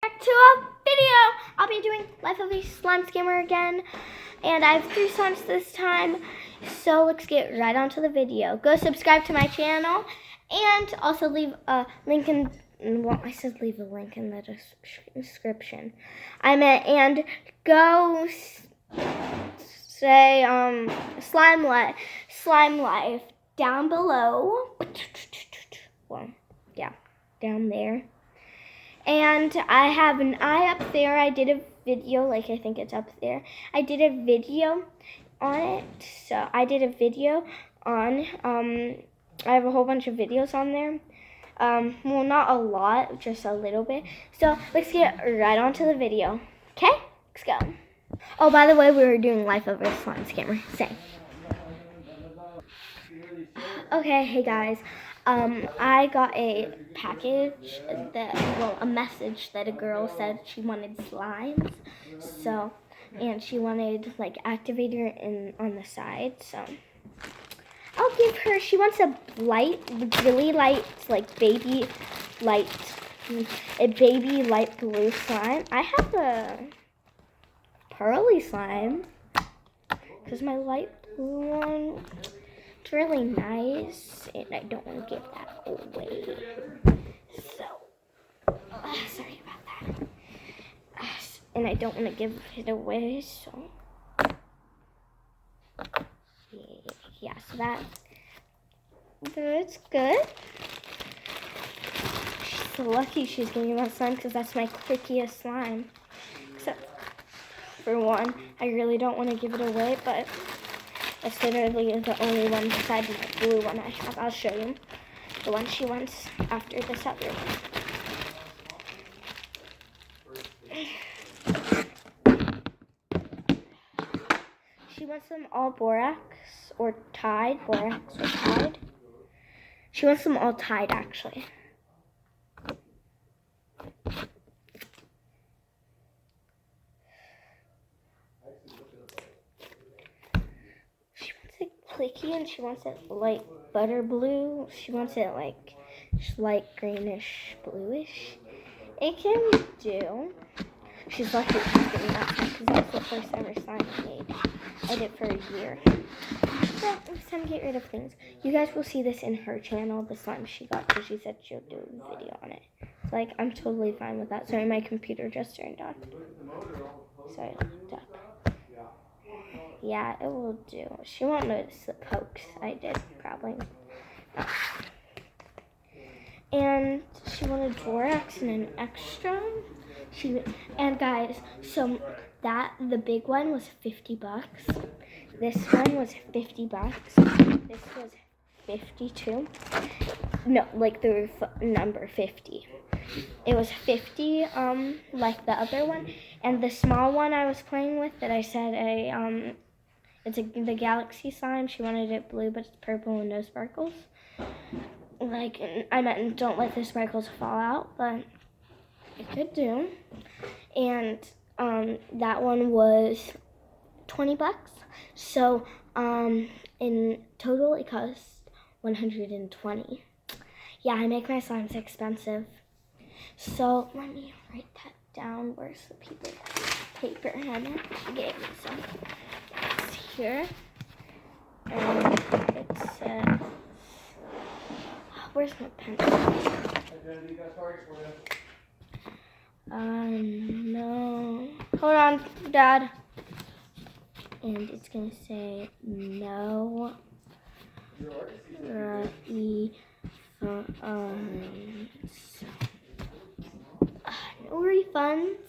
back to a video. I'll be doing Life of a Slime Scammer again, and I have 3 slimes this time, so let's get right onto the video. Go subscribe to my channel, and also leave a link in, well, I said leave a link in the description. I meant, and go say slime life down below. Well, yeah, down there. And I have an eye up there. I did a video, like I think it's up there. I did a video on it. So I did a video on, I have a whole bunch of videos on there. Well, not a lot, just a little bit. So let's get right onto the video. Okay, let's go. Oh, by the way, we were doing Life of a Slime Scammer. Say. Okay, hey guys. I got a package a message that a girl said she wanted slimes. So, and she wanted like activator on the side. So, I'll give her. She wants a really light, like baby light blue slime. I have a pearly slime because my light blue one. It's really nice, and I don't want to give that away. So, sorry about that. And I don't want to give it away, so. Yeah, so that's good. She's so lucky she's getting that slime because that's my quickiest slime. Except for one, I really don't want to give it away, but it's literally the only one besides my blue one I have. I'll show you the one she wants after this other one. She wants them all borax or Tide. She wants them all Tide, actually. Clicky, and she wants it like butter blue. She wants it like light greenish bluish. It can do. She's lucky she's getting that slime because that's the first ever slime I made. I did it for a year. So it's time to get rid of things. You guys will see this in her channel, the slime she got, because she said she'll do a video on it. So, like, I'm totally fine with that. Sorry, my computer just turned on. Sorry, I looked up. Yeah, it will do. She won't notice the pokes I did, probably. And she wanted borax and an extra. And guys, so the big one was $50. This one was $50. This was 52. No, like the number 50. It was 50, like the other one. And the small one I was playing with that I said it's the Galaxy slime. She wanted it blue, but it's purple and no sparkles. Like, I meant don't let the sparkles fall out, but it could do. And that one was $20. So in total, it cost $120. Yeah, I make my slimes expensive. So let me write that down. Where's the paper? She gave me some. It's here. And it says, where's my pencil? No. Hold on, Dad. And it's gonna say no refunds. No refunds.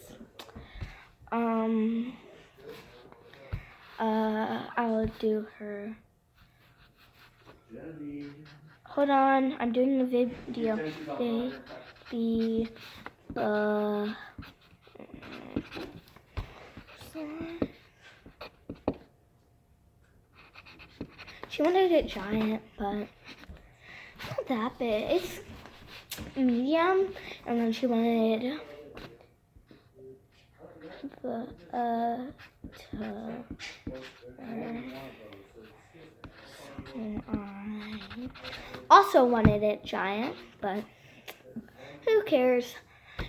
I'll do her. Hold on, I'm doing the video. She wanted it giant, but not that big. It's medium, and then she wanted I also wanted it giant, but who cares?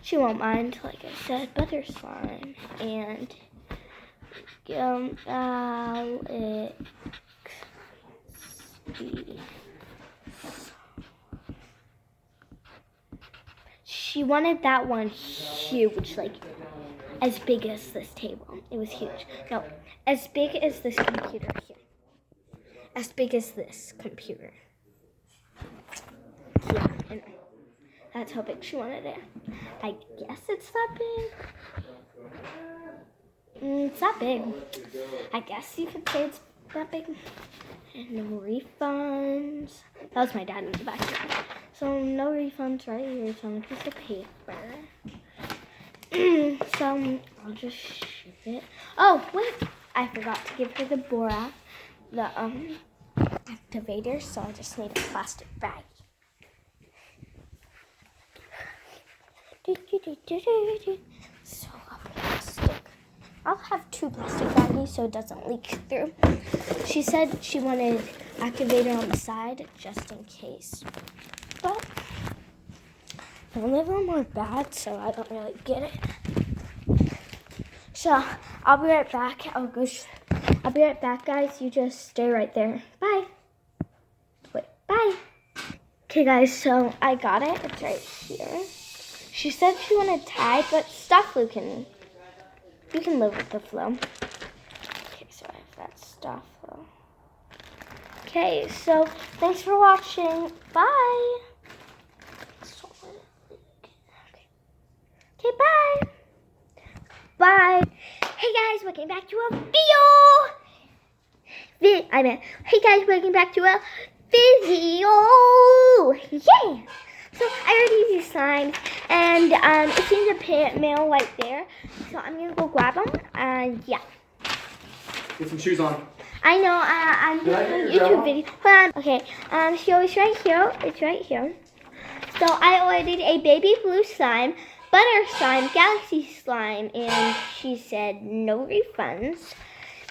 she won't mind, like I said, butter slime and Galaxy. She wanted that one huge, like as big as this table. It was huge. No, as big as this computer here. As big as this computer. Yeah, I know. That's how big she wanted it. I guess it's that big. It's that big. I guess you could say it's that big. And no refunds. That was my dad in the background. So no refunds right here. It's on a piece of paper. So I'll just ship it. Oh wait, I forgot to give her the Borax, the activator. So I just need a plastic bag. So plastic. I'll have 2 plastic baggies so it doesn't leak through. She said she wanted activator on the side just in case. But none of them are bad, so I don't really get it. So I'll be right back. I'll be right back, guys. You just stay right there. Bye. Wait, bye. Okay, guys, so I got it. It's right here. She said she wanted tag, but stuff you can live with the flow. Okay, so I have that stuff though. Okay, so thanks for watching. Bye. Okay, bye. Bye. Hey guys, welcome back to a video. Hey guys, welcome back to a video. Yay! So I already designed, and it's in the mail right there. So I'm gonna go grab them, and yeah. Get some shoes on. I know. I'm doing a YouTube video. Hold on. Okay. So it's right here. It's right here. So I ordered a baby blue slime, butter slime, galaxy slime, and she said no refunds.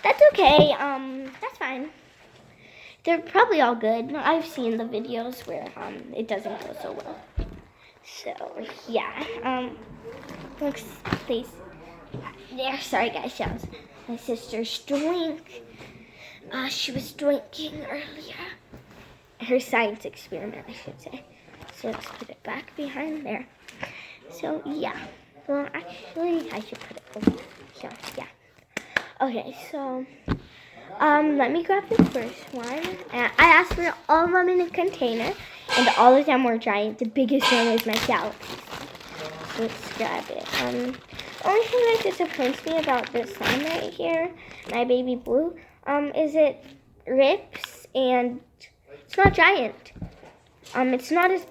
That's okay. That's fine. They're probably all good. I've seen the videos where it doesn't go so well. So yeah. Looks please. There. Sorry guys. That was my sister's drink. She was drinking earlier. Her science experiment, I should say. So let's put it back behind there. So yeah. Well, actually, I should put it over there. So yeah. Okay, so let me grab the first one. I asked for all of them in a container, and all of them were giant. The biggest one was my galaxy. So let's grab it. The only thing that disappoints me about this slime right here, my baby blue, is it rips and it's not giant. It's not as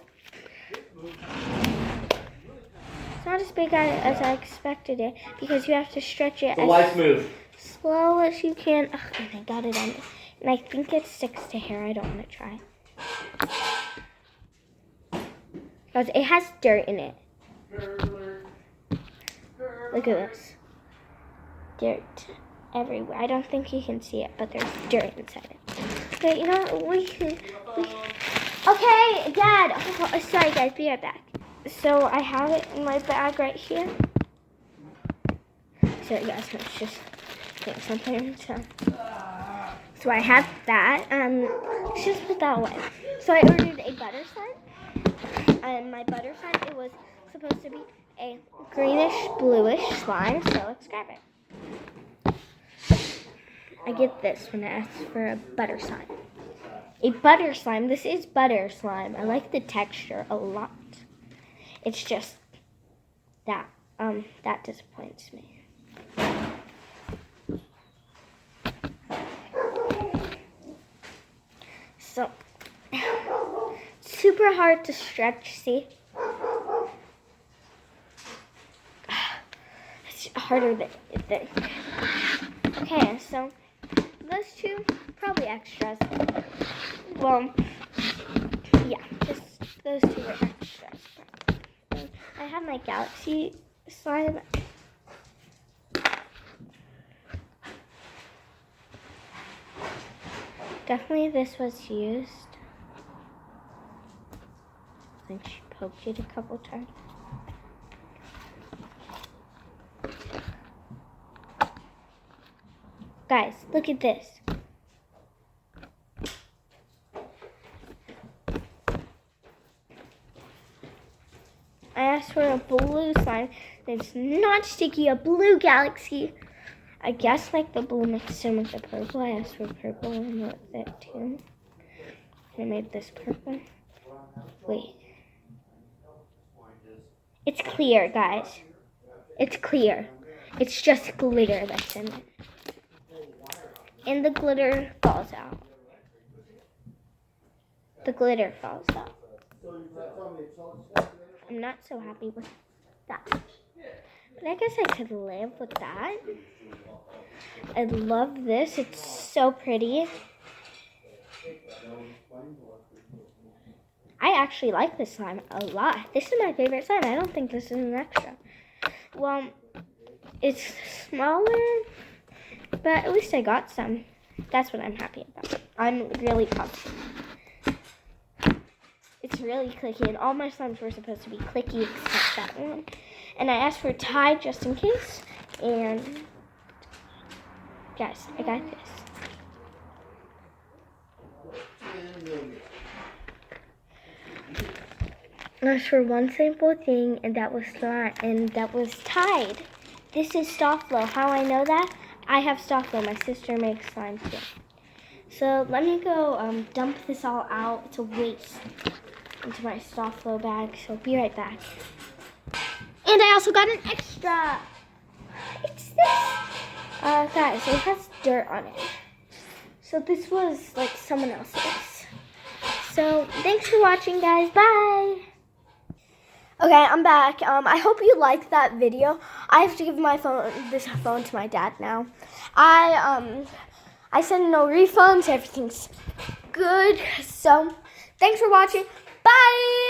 big as I expected it because you have to stretch it as slow as you can. Ugh, and I got it on, and I think it sticks to hair. I don't want to try because it has dirt in it. Look at this, dirt everywhere. I don't think you can see it, but there's dirt inside it. Okay, you know, okay, Dad. Oh, sorry, guys. Be right back. So I have it in my bag right here. So yes, let's just get something. So I have that. Let's just put that away. So I ordered a butter slime, and my butter slime, it was supposed to be a greenish bluish slime. So let's grab it. I get this when I ask for a butter slime. A butter slime. This is butter slime. I like the texture a lot. It's just that that disappoints me. So super hard to stretch. See, it's harder than you think. Okay, so those two probably extras. Well, yeah, just those two were extras. I have my galaxy slime. Definitely this was used. I think she poked it a couple times. Guys, look at this. I asked for a blue slime. It's not sticky, a blue galaxy. I guess like the blue mixed in with the purple. I asked for purple and with it too. I made this purple. Wait. It's clear, guys. It's clear. It's just glitter that's in it. And the glitter falls out. The glitter falls out. I'm not so happy with that. But I guess I could live with that. I love this. It's so pretty. I actually like this slime a lot. This is my favorite slime. I don't think this is an extra. Well, it's smaller, but at least I got some. That's what I'm happy about. I'm really pumped. It's really clicky, and all my slimes were supposed to be clicky except that one. And I asked for Tide just in case. And guys, I got this. I asked for one simple thing, and that was slime, and that was Tide. This is Stofflo. How I know that? I have Stofflo. My sister makes slime too. So let me go dump this all out. It's a waste into my Stofflo bag. So be right back. And I also got an extra. It's this. Guys, it has dirt on it. So this was like someone else's. So thanks for watching, guys. Bye. Okay, I'm back. I hope you liked that video. I have to give this phone to my dad now. I send no refunds. Everything's good. So thanks for watching. Bye.